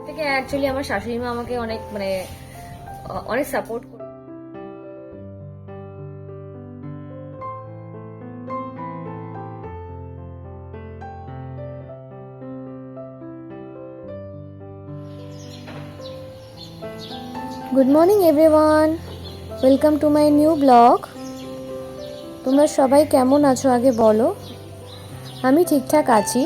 থেকে অ্যাকচুয়ালি আমার শাশুড়ি মা আমাকে অনেক অনেক সাপোর্ট করে। Good morning everyone, welcome to my new blog. তোমরা সবাই কেমন আছো আগে বলো। আমি ঠিকঠাক আছি।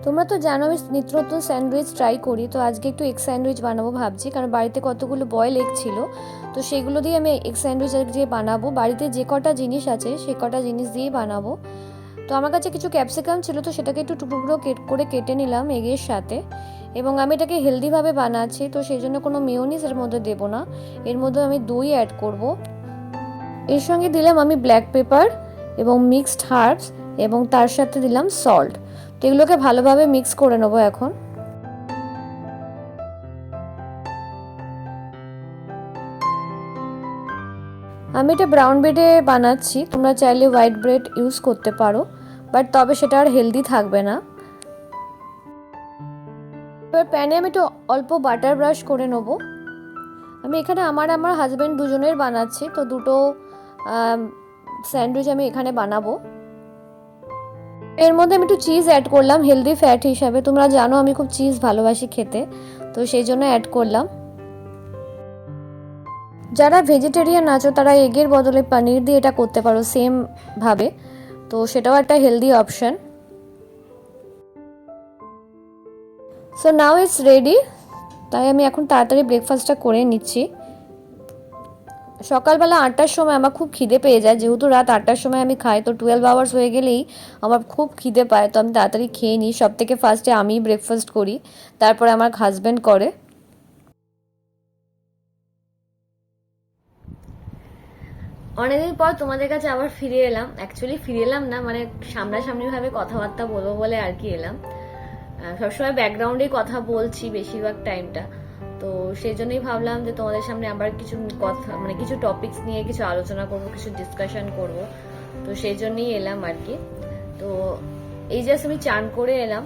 তোমরা তো জানো আমি নিত্য নতুন স্যান্ডউইচ ট্রাই করি, তো আজকে একটু এগ স্যান্ডউইচ বানাবো ভাবছি, কারণ বাড়িতে কতগুলো বয়েল এগ ছিল, তো সেগুলো দিয়ে আমি এগ স্যান্ডউইচ আজকে বানাবো। বাড়িতে যে কটা জিনিস আছে সে কটা জিনিস দিয়েই বানাবো। তো আমার কাছে কিছু ক্যাপসিকাম ছিল, তো সেটাকে একটু টুকরো করে কেটে নিলাম এগের সাথে, এবং আমি এটাকে হেলদিভাবে বানাচ্ছি, তো সেই জন্য কোনো মেয়োনিজ এর মধ্যে দেবো না। এর মধ্যে আমি দই অ্যাড করব। এর সঙ্গে দিলাম আমি ব্ল্যাক পেপার এবং মিক্সড হার্বস, এবং তার সাথে দিলাম সল্ট। তো এগুলোকে ভালোভাবে মিক্স করে নেবো এখন। আমি এটা ব্রাউন ব্রেডে বানাচ্ছি, তোমরা চাইলে হোয়াইট ব্রেড ইউজ করতে পারো, বাট তবে সেটা আর হেলদি থাকবে না। এবার প্যানে আমি একটু অল্প বাটার ব্রাশ করে নেব। আমি এখানে আমার হাজব্যান্ড দুজনের বানাচ্ছি, তো দুটো স্যান্ডউইচ আমি এখানে বানাবো। এর মধ্যে আমি একটু চিজ অ্যাড করলাম হেলদি ফ্যাট হিসাবে। তোমরা জানো আমি খুব চিজ ভালোবাসি খেতে, তো সেই জন্য অ্যাড করলাম। যারা ভেজিটেরিয়ান আছো তারা এগের বদলে পনির দিয়ে এটা করতে পারো সেম ভাবে, তো সেটাও একটা healthy option. So now it's ready. তাই আমি এখন তাড়াতাড়ি ব্রেকফাস্টটা করে নিচ্ছি। সকালবেলা 8টার সময় আমার খুব খিদে পেয়ে যায়, যেহেতু রাত 8টার সময় আমি খাই, তো 12 আওয়ার্স হয়ে গেলেই আমার খুব খিদে পায়, তো আমি তাড়াতাড়ি খেয়ে নিই। সব থেকে ফার্স্টে আমিই ব্রেকফাস্ট করি, তারপরে আমার হাজব্যান্ড করে। অনেকদিন পর তোমাদের কাছে আবার ফিরে এলাম। অ্যাকচুয়ালি ফিরে এলাম না, সামনাসামনি ভাবে কথাবার্তা বলবো বলে আর কি এলাম। সবসময় ব্যাকগ্রাউন্ডেই কথা বলছি বেশিরভাগ টাইমটা, তো সেই জন্যই ভাবলাম যে তোমাদের সামনে আবার কিছু কথা কিছু টপিকস নিয়ে কিছু আলোচনা করব, কিছু ডিসকাশন করব, তো সেই জন্যই এলাম আর কি। তো এই জাস্ট আমি চান করে এলাম,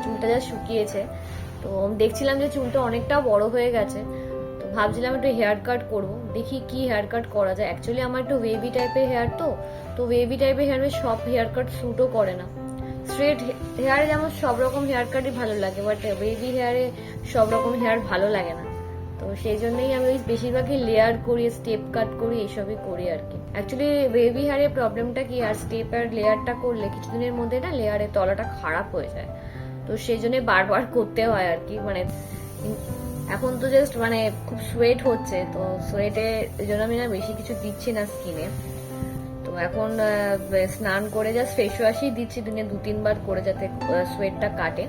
চুলটা যা শুকিয়েছে, তো দেখছিলাম যে চুলটা অনেকটা বড় হয়ে গেছে, তো ভাবছিলাম একটু হেয়ার কাট করবো, দেখি কি হেয়ার কাট করা যায়। অ্যাকচুয়ালি আমার একটু ওয়েভি টাইপের হেয়ার, তো ওয়েভি টাইপের হেয়ার সব হেয়ার কাট স্যুটও করে না। স্ট্রেট হেয়ারে যেমন সব রকম হেয়ার কাটই ভালো লাগে, বাট ওয়েভি হেয়ারে সব রকম হেয়ার ভালো লাগে না। তো সেই জন্যই আমি বেশিরভাগই লেয়ার করি, স্টেপ কাট করি, এইসবই করি আর কি। অ্যাকচুয়ালি ওয়েভি হেয়ারের প্রবলেমটা কি, আর স্টেপ আর লেয়ারটা করলে কিছুদিনের মধ্যে না লেয়ারের তলাটা খারাপ হয়ে যায়, তো সেই জন্য বারবার করতে হয় আর কি। এখন তো জাস্ট খুব সোয়েট হচ্ছে, তো সোয়েটে এই জন্য আমি না বেশি কিছু দিচ্ছি না স্কিনে। তো এখন স্নান করে জাস্ট ফেস ওয়াশই দিচ্ছি দিনে 2-3 বার করে, যাতে সোয়েটটা কাটে।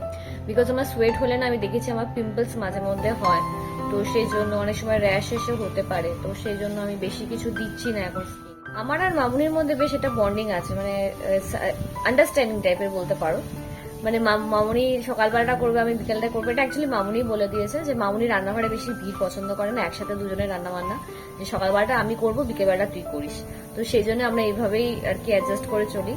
বিকজ আমার সোয়েট হলে না আমি দেখেছি আমার পিম্পলস মাঝে মধ্যে হয়, তো সেই জন্য অনেক সময় র্যাশ এসে হতে পারে, তো সেই জন্য আমি বেশি কিছু দিচ্ছি না এখন স্কিনে। আমার আর মামুনির মধ্যে বেশ একটা বন্ডিং আছে, আন্ডারস্ট্যান্ডিং টাইপের বলতে পারো। মামুনি সকালবেলাটা করবে, আমি বিকেলটা করবো। এটা অ্যাকচুয়ালি মামুনি বলে দিয়েছে যে মামুনি রান্নাঘরে বেশি ভিড় পছন্দ করে না, একসাথে দুজনের রান্না বান্না, যে সকালবেলাটা আমি করবো, বিকেলবেলাটা তুই করিস। তো সেই জন্য আমরা এইভাবেই আর কি অ্যাডজাস্ট করে চলি।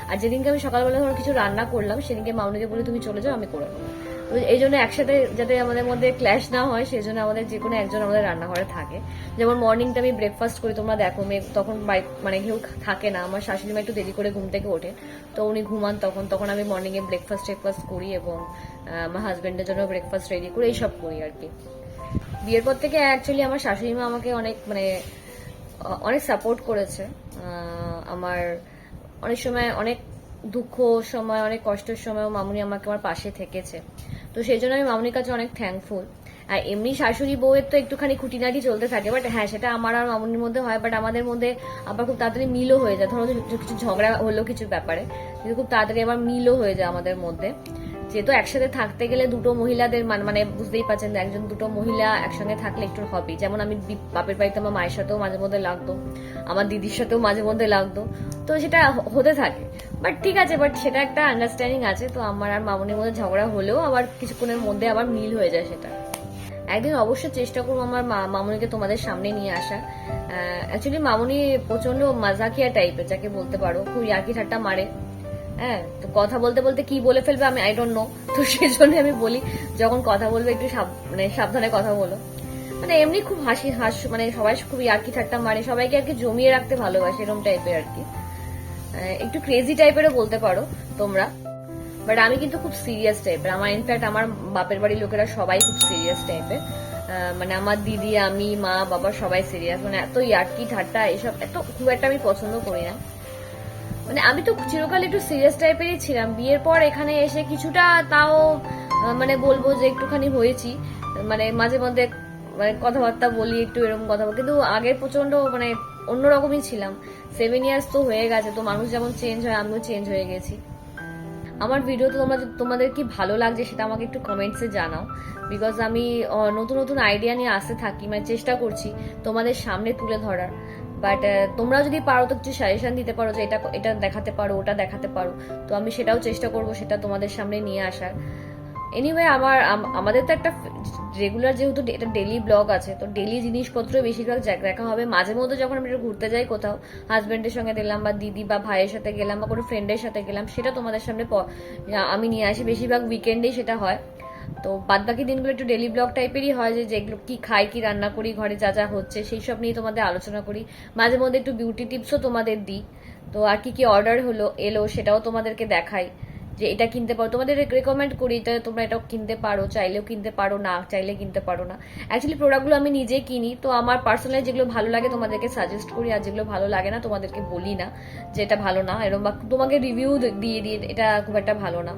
আর যেদিনকে আমি সকালবেলা ধরো কিছু রান্না করলাম, সেদিনকে মামুনিকে বলি তুমি চলে যাও, আমি করে নেবো। তো এই জন্য একসাথে যাতে আমাদের মধ্যে ক্ল্যাশ না হয়, সেই জন্য আমাদের যে কোনো একজন আমাদের রান্নাঘরে থাকে। যেমন মর্নিংটা আমি ব্রেকফাস্ট করি, তোমরা দেখো তখন কেউ থাকে না, আমার শাশুড়ি মা একটু দেরি করে ঘুম থেকে ওঠে, তো উনি ঘুমান, তখন আমি মর্নিং এ ব্রেকফাস্ট করি, এবং আমার হাজবেন্ডের জন্য ব্রেকফাস্ট রেডি করি, এইসব করি আর কি। বিয়ের পর থেকে অ্যাকচুয়ালি আমার শাশুড়ি মা আমাকে অনেক অনেক সাপোর্ট করেছে। আমার অনেক সময়, অনেক দুঃখ সময়, অনেক কষ্টের সময়ও মামুনি আমাকে আমার পাশে থেকেছে, তো সেই জন্য আমি মামুনির কাছে অনেক থ্যাঙ্কফুল। আর এমনি শাশুড়ি বউয়ের তো একটুখানি খুঁটিনাটি চলতে থাকে, বাট হ্যাঁ সেটা আমার আর মামুনির মধ্যে হয়, বাট আমাদের মধ্যে আবার খুব তাড়াতাড়ি মিলও হয়ে যায়। ধরো কিছু ঝগড়া হলো কিছু ব্যাপারে, কিন্তু খুব তাড়াতাড়ি আবার মিলও হয়ে যায় আমাদের মধ্যে। যেহেতু একসাথে থাকতে গেলে দুটো মহিলাদের বুঝতেই পারছেন, দুটো মহিলা একসঙ্গে থাকলে একটু হবে। যেমন আমি বাপের বাড়িতে আমার মায়ের সাথেও মাঝে মধ্যে লাগতো, আমার দিদির সাথেও মাঝে মধ্যে লাগতো, তো সেটা হতে থাকে। বাট ঠিক আছে, বাট সেটা একটা আন্ডারস্ট্যান্ডিং আছে। তো আমার আর মামুনির মধ্যে ঝগড়া হলেও আবার কিছুক্ষণের মধ্যে আবার মিল হয়ে যায়। সেটা একদিন অবশ্যই চেষ্টা করবো আমার মামুনিকে তোমাদের সামনে নিয়ে আসা। অ্যাকচুয়ালি মামুনি প্রচন্ড মাজাকিয়া টাইপের, যাকে বলতে পারো, খুব ইয়ার্কি ঠাট্টা মারে, হ্যাঁ, তো কথা বলতে বলতে কি বলে ফেলবে আমি আই ডোন্ট নো। তো সেই জন্য আমি বলি যখন কথা বলবে একটু মানে সাবধানে কথা বলো। মানে এমনি খুব মানে সবাই খুব ইয়ার্কি ঠাট্টা মানে সবাইকে আর কি জমিয়ে রাখতে ভালোবাসে, এরকম টাইপের আর কি, একটু ক্রেজি টাইপেরও বলতে পারো তোমরা। বাট আমি কিন্তু খুব সিরিয়াস টাইপের। আমার ইনফ্যাক্ট আমার বাপের বাড়ির লোকেরা সবাই খুব সিরিয়াস টাইপের। মানে আমার দিদি, আমি, মা, বাবা সবাই সিরিয়াস। মানে এত ইয়ার্কি ঠাট্টা এসব এত খুব একটা আমি পছন্দ করি না। মানে আমি তো চিরকাল একটু সিরিয়াস টাইপেরই ছিলাম। বিয়ের পর এখানে এসে কিছুটা তাও মানে বলবো যে একটুখানি হয়েছি, মানে মাঝে মধ্যে মানে কথাবার্তা বলি একটু এরকম কথা বলি, কিন্তু আগে প্রচন্ড মানে অন্যরকমই ছিলাম। 7 ইয়ার্স তো হয়ে গেছে, তো মানুষ যেমন চেঞ্জ হয় আমিও চেঞ্জ হয়ে গেছি। আমার ভিডিও তো তোমাদের কি ভালো লাগছে সেটা আমাকে একটু কমেন্টসে জানাও, বিকজ আমি নতুন নতুন আইডিয়া নিয়ে আসতে থাকি, মানে চেষ্টা করছি তোমাদের সামনে তুলে ধরার। বাট তোমরা যদি পারো তো কিছু সাজেশন দিতে পারো যে এটা এটা দেখাতে পারো, ওটা দেখাতে পারো, তো আমি সেটাও চেষ্টা করব সেটা তোমাদের সামনে নিয়ে আসার। এনিওয়ে আমাদের তো একটা রেগুলার যেহেতু এটা ডেলি ব্লগ আছে, তো ডেলি জিনিসপত্র বেশিরভাগ দেখা হবে। মাঝে মধ্যে যখন আমি ঘুরতে যাই কোথাও, হাজবেন্ডের সঙ্গে দিলাম বা দিদি বা ভাইয়ের সাথে গেলাম বা কোনো ফ্রেন্ডের সাথে গেলাম, সেটা তোমাদের সামনে আমি নিয়ে আসি। বেশিরভাগ উইকেন্ডেই সেটা হয়। তো বাদ বাকি দিনগুলো একটু ডেলি ব্লগ টাইপেরই হয়, যে যেগুলো কি খাই, কি রান্না করি, ঘরে যা যা হচ্ছে সেই সব নিয়ে তোমাদের আলোচনা করি। মাঝে মধ্যে একটু বিউটি টিপসও তোমাদের দিই। তো আর কি কি অর্ডার এলো সেটাও তোমাদেরকে দেখাই, যে এটা কিনতে পারো, তোমাদের রেকমেন্ড করি এটা তোমরা এটাও কিনতে পারো, চাইলেও কিনতে পারো, না চাইলে কিনতে পারো না। অ্যাকচুয়ালি প্রোডাক্টগুলো আমি নিজে কিনি, তো আমার পার্সোনালি যেগুলো ভালো লাগে তোমাদেরকে সাজেস্ট করি, আর যেগুলো ভালো লাগে না তোমাদেরকে বলি না যে এটা ভালো না, এরকম বা তোমাকে রিভিউ দিয়ে দিয়ে এটা খুব একটা ভালো না।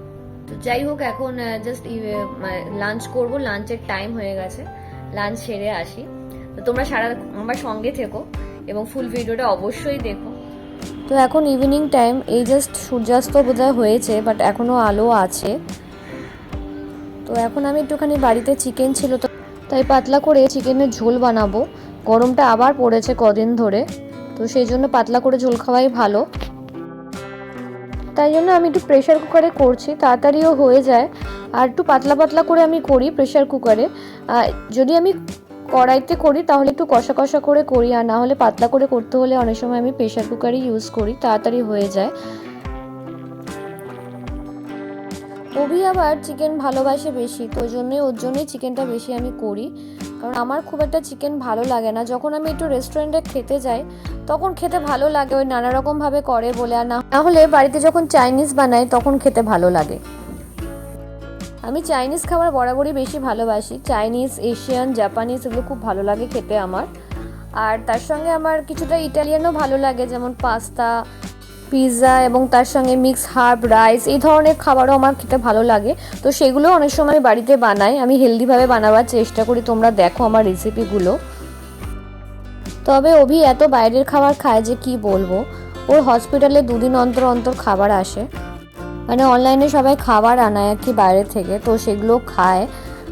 তো যাই হোক, এখন জাস্ট লাঞ্চ করব, লাঞ্চের টাইম হয়ে গেছে, লাঞ্চ সেরে আসি। তো তোমরা সারা আমার সঙ্গে থেকো এবং ফুল ভিডিওটা অবশ্যই দেখো। তো এখন ইভিনিং টাইম, এই জাস্ট সূর্যাস্ত বোধহয় হয়েছে, বাট এখনও আলো আছে। তো এখন আমি একটুখানি বাড়িতে চিকেন ছিল, তো তাই পাতলা করে চিকেনের ঝোল বানাবো। গরমটা আবার পড়েছে কদিন ধরে, তো সেই জন্য পাতলা করে ঝোল খাওয়াই ভালো। তাই জন্য আমি একটু প্রেশার কুকারে করছি, তাড়াতাড়িও হয়ে যায়। আর একটু পাতলা পাতলা করে আমি করি প্রেশার কুকারে। যদি আমি কড়াইতে করি তাহলে একটু কষা কষা করে করি, আর না হলে পাতলা করে করতে হলে অনেক সময় আমি প্রেশার কুকারই ইউজ করি, তাড়াতাড়ি হয়ে যায়। অভি আবার চিকেন ভালোবাসে বেশি, তো ওই জন্যই ওর জন্যই চিকেনটা বেশি আমি করি, কারণ আমার খুব একটা চিকেন ভালো লাগে না। যখন আমি একটু রেস্টুরেন্টে খেতে যাই তখন খেতে ভালো লাগে, ওই নানা রকমভাবে করে বলে, আর না হলে বাড়িতে যখন চাইনিজ বানাই তখন খেতে ভালো লাগে। আমি চাইনিজ খাবার বরাবরই বেশি ভালোবাসি, চাইনিজ, এশিয়ান, জাপানিজ এগুলো খুব ভালো লাগে খেতে আমার। আর তার সঙ্গে আমার কিছুটা ইটালিয়ানও ভালো লাগে, যেমন পাস্তা, পিৎজা, এবং তার সঙ্গে মিক্স হার্ব রাইস, এই ধরনের খাবারও আমার খেতে ভালো লাগে। তো সেগুলো অনেক সময় বাড়িতে বানাই, আমি হেলদিভাবে বানাবার চেষ্টা করি, তোমরা দেখো আমার রেসিপিগুলো। তবে অভি এত বাইরের খাবার খায় যে কি বলবো, ওর হসপিটালে 2 দিন অন্তর অন্তর খাবার আসে, মানে অনলাইনে সবাই খাবার আনায় আর কি বাইরে থেকে, তো সেগুলো খায়।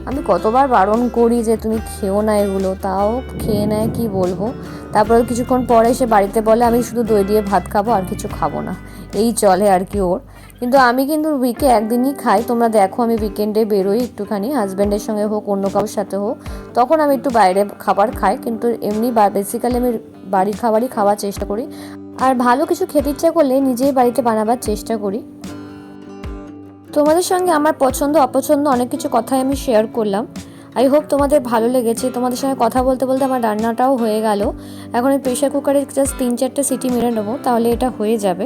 আমি কতবার বারণ করি যে তুমি খেও না এগুলো, তাও খেয়ে নেয়, কি বলবো। তারপরে কিছুক্ষণ পরে সে বাড়িতে বলে আমি শুধু দই দিয়ে ভাত খাবো, আর কিছু খাবো না, এই চলে আর কি ওর। কিন্তু আমি কিন্তু উইকে একদিনই খাই, তোমরা দেখো আমি উইকেন্ডে বেরোই একটুখানি, হাজব্যান্ডের সঙ্গে হোক অন্য কারোর সাথে হোক, তখন আমি একটু বাইরে খাবার খাই, কিন্তু এমনি বেসিক্যালি আমি বাড়ির খাবারই খাওয়ার চেষ্টা করি। আর ভালো কিছু খেতে ইচ্ছা করলে নিজেই বাড়িতে বানাবার চেষ্টা করি। তোমাদের সঙ্গে আমার পছন্দ অপছন্দ অনেক কিছু কথাই আমি শেয়ার করলাম, আই হোপ তোমাদের ভালো লেগেছে। তোমাদের সঙ্গে কথা বলতে বলতে আমার রান্নাটাও হয়ে গেল। এখন আমি প্রেশার কুকারে জাস্ট 3-4টে সিটি মেরে নেবো, তাহলে এটা হয়ে যাবে।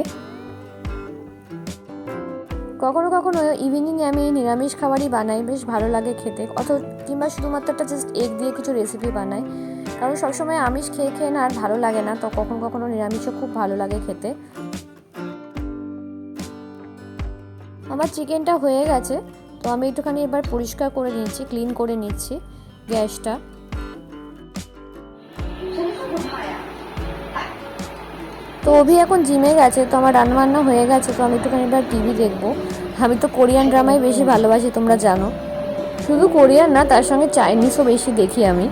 কখনো কখনো ইভিনিংয়ে আমি নিরামিষ খাবারই বানাই, বেশ ভালো লাগে খেতে, কিংবা শুধুমাত্র একটা জাস্ট এগ দিয়ে কিছু রেসিপি বানাই, কারণ সবসময় আমিষ খেয়ে খেয়ে না আর ভালো লাগে না, তো কখনো কখনো নিরামিষও খুব ভালো লাগে খেতে। আমার চিকেনটা হয়ে গেছে, তো আমি একটুখানি এবার পরিষ্কার করে নিচ্ছি, ক্লিন করে নিচ্ছি গ্যাসটা। তো অভি এখন জিমে গেছে, তো আমার রান্নাবান্না হয়ে গেছে, তো আমি একটুখানি এবার টিভি দেখবো। আমি তো কোরিয়ান ড্রামাই বেশি ভালোবাসি, তোমরা জানো। শুধু কোরিয়ান না, তার সঙ্গে চাইনিজও বেশি দেখি আমি।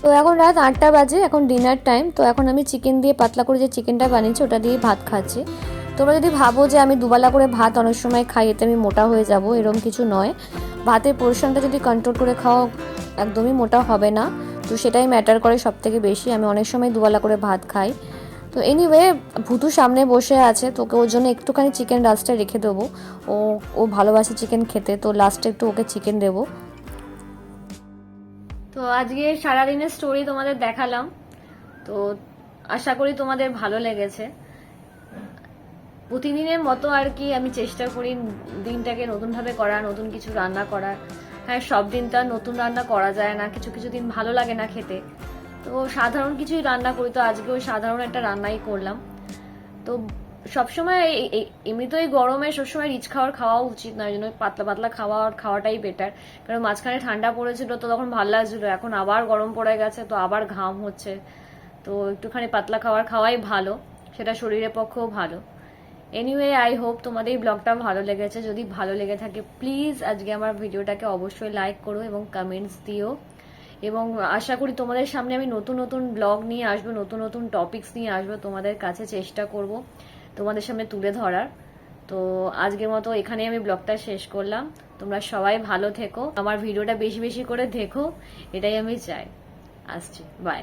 তো এখন রাত 8টা বাজে, এখন ডিনার টাইম। তো এখন আমি চিকেন দিয়ে পাতলা করে যে চিকেনটা বানিয়েছি ওটা দিয়ে ভাত খাচ্ছি। তোমরা যদি ভাবো যে আমি দুবেলা করে ভাত অনেক সময় খাই এতে আমি মোটা হয়ে যাব, এরকম কিছু নয়। ভাতের পোর্শনটা যদি কন্ট্রোল করে খাও একদমই মোটা হবে না, তো সেটাই ম্যাটার করে সব থেকে বেশি। আমি অনেক সময় দুবেলা করে ভাত খাই, তো তো এনিওয়ে ভুতু সামনে বসে আছে, তোকে ওর জন্য একটুখানি চিকেন লাস্টে রেখে দেবো। ও ও ভালোবাসে চিকেন খেতে, তো লাস্টে একটু ওকে চিকেন দেবো। তো আজকে সারাদিনের স্টোরি তোমাদের দেখালাম, তো আশা করি তোমাদের ভালো লেগেছে। প্রতিদিনের মতো আর কি আমি চেষ্টা করি দিনটাকে নতুনভাবে করা, নতুন কিছু রান্না করার। হ্যাঁ, সব দিন তো আর নতুন রান্না করা যায় না, কিছু কিছু দিন ভালো লাগে না খেতে, তো সাধারণ কিছুই রান্না করি। তো আজকে ওই সাধারণ একটা রান্নাই করলাম। তো সবসময় এমনি তো এই গরমে সবসময় রিচ খাওয়া উচিত নয়, জন্য পাতলা পাতলা খাওয়াটাই বেটার। কারণ মাঝখানে ঠান্ডা পড়েছিল তো তখন ভালো লাগছিল, এখন আবার গরম পড়ে গেছে তো আবার ঘাম হচ্ছে, তো একটুখানি পাতলা খাওয়াই ভালো, সেটা শরীরের পক্ষেও ভালো। এনিওয়ে, আই হোপ তোমাদের এই ব্লগটা ভালো লেগেছে। যদি ভালো লেগে থাকে প্লিজ আজকে আমার ভিডিওটাকে অবশ্যই লাইক করো এবং কমেন্টস দিও। এবং আশা করি তোমাদের সামনে আমি নতুন নতুন ব্লগ নিয়ে আসবো, নতুন নতুন টপিকস নিয়ে আসবো, তোমাদের কাছে চেষ্টা করব তোমাদের সামনে তুলে ধরার। তো আজকের মতো এখানে আমি ব্লগটা শেষ করলাম। তোমরা সবাই ভালো থেকো, আমার ভিডিওটা বেশি বেশি করে দেখো, এটাই আমি চাই। আসছি, বাই।